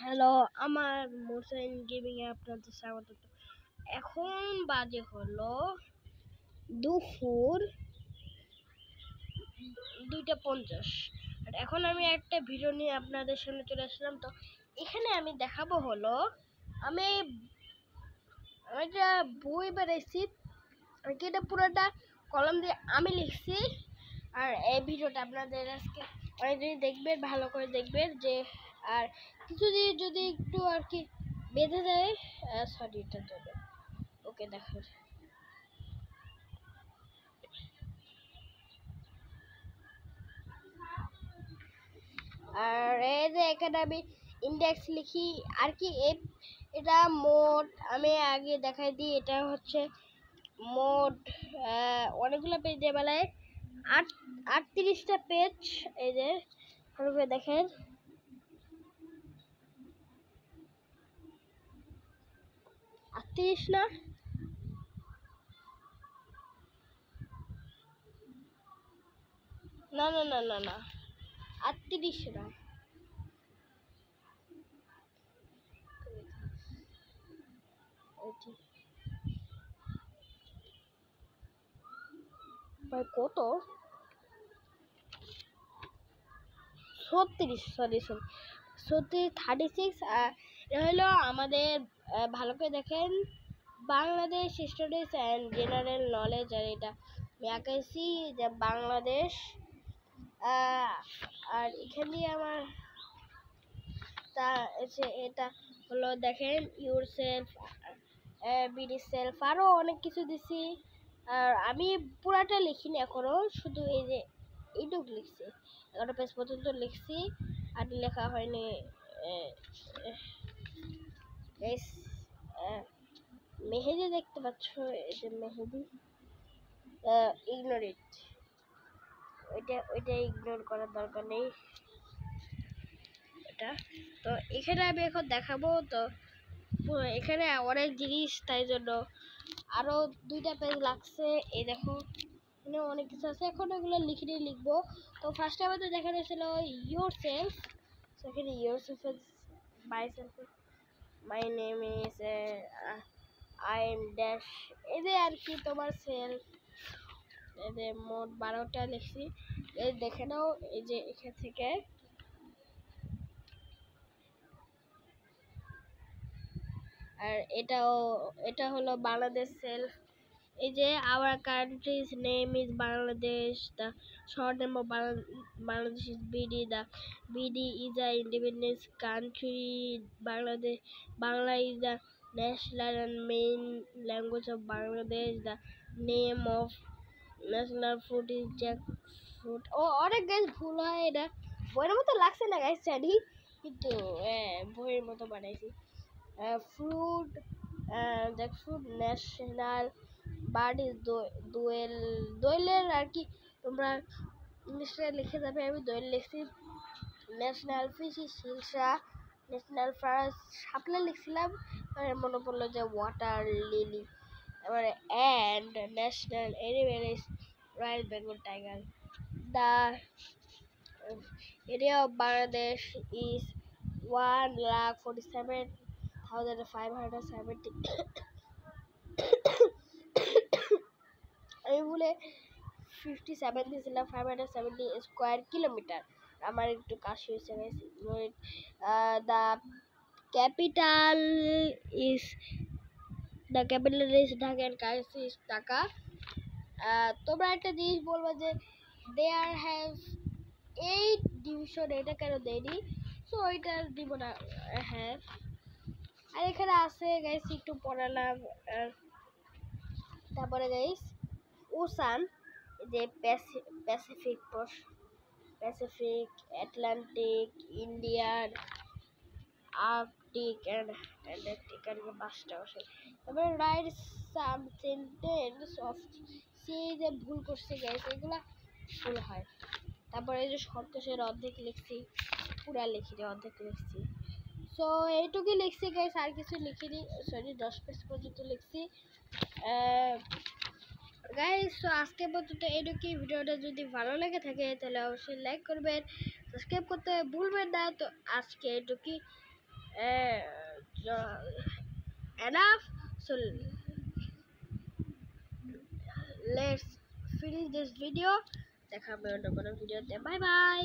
Hello, আমার মোসাইন gaming এ আপনাদের স্বাগত। এখন বাজে হলো দুপুর 2:50। আর এখন আমি একটা ভিডিও নিয়ে আপনাদের সামনে চলে আসলাম। তো এখানে আমি দেখাবো হলো আমি একটা বই বানাইছি, এটা পুরোটা কলম দিয়ে আমি লিখছি। আর এই ভিডিওটা আপনাদের আজকে অনেকদিন দেখবেন, ভালো করে দেখবেন যে আর কিছু যদি একটু আর কি বেঁধে যায়, সরি এটার জন্য। ওকে দেখো, আর এই যে এখানে আমি ইন্ডেক্স লিখি আর কি। এটা মোট আমি আগে দেখাই দিই। এটা হচ্ছে মোট অনেকগুলো পেজ দিয়ে বেলায় 38টা পেজ। এই যে ভালো করে দেখেন, 38 না, না না না না না 38 না, ভাই কত 36, সরি 36। এটা হলো আমাদের ভালো করে দেখেন Bangladesh studies and general knowledge. আর এটা আমি আঁকাইছি যে বাংলাদেশ। আর এখানে আমার তা এটা হলো দেখেন ইউর সেলফ, বিডি সেলফ, আরও অনেক কিছু দিছি। আর আমি পুরাটা লিখিনি এখনো, শুধু এই যে এইটুকু লিখছি, 11 পেজ পর্যন্ত লিখছি, আর লেখা হয়নি। মেহেদি দেখতে পাচ্ছ, এই যে মেহেদি, ইগনোর ইট, ওইটা ইগনোর করার দরকার নেই এটা। তো এখানে আমি এখন দেখাবো। তো এখানে অনেক জিনিস, তাই জন্য আরো 2টা পেজ লাগছে। এই দেখো এখানে অনেক কিছু আছে, এখন এগুলো লিখবো। তো ফার্স্টে আমাদের দেখানো ছিল ইয়োর সেলফ। সেখানে your self is my self, my name is I am dash, এই যে আর কি তোমার সেলফ। এই যে মোট 12টা লিখছি, এই দেখে নাও। এই যে এখান থেকে আর এটা হলো বাংলাদেশ সেলফ। এই যে our country's name is Bangladesh, the short name of Bangladesh is BD, the BD is a independence country, Bangladesh Bangla is the national and main language of Bangladesh, the name of national fruit is jackfruit. ও অনেক গাছ ভুল হয়, এটা বইয়ের মতো লাগছে না গাছ, জানি, কিন্তু বইয়ের মতো বানাইছি। fruit, jackfruit, national bird is দোয়েলের আর কি তোমরা ইংলিশে লিখে যাবে, আমি দোয়েল লিখছি। National fish is hilsa, national flower শাপলা লিখছিলাম, মনে পড়লো যে ওয়াটার লিলি। এবারে and national animal is royal Bengal tiger, the area of Bangladesh is 1,47,570। আমি বলে 57 দিয়েছিলাম, 570 স্কোয়ার কিলোমিটার। আমার একটু কাশি হয়েছে। The capital is Dhaka and currency is টাকা। তোমরা একটা জিনিস বলবো যে দেয়ার হ্যাভ 8 ডিভিশন, এটা কেন দেয়নি, সো এটা দিব না। হ্যাঁ, আর এখানে আছে গাইস, একটু পড়ালাম। তারপরে গাইস ওসান, যে Pacific, Atlantic, Indian, Arctic and Antarctic, আর 5টা ওশান। তারপরে write some sentence of sea, যে ভুল করছে গাইস, এগুলা ভুল হয়। তারপরে এই যে সন্তোষের অর্ধেক লিখছি, পুরা লিখিনি, অর্ধেক লিখছি। সো এইটুকুই লিখছি গাইস, আর কিছু লিখিনি, সরি 10 পেজ পর্যন্ত লিখছি গাইস। তো আজকে পর্যন্ত এইটুকুই। ভিডিওটা যদি ভালো লেগে থাকে তাহলে অবশ্যই লাইক করবেন, সাবস্ক্রাইব করতে ভুলবেন না। তো আজকে এইটুকুই। enough. So let's finish this video. দেখা হবে অন্য কোনো ভিডিওতে। Bye bye.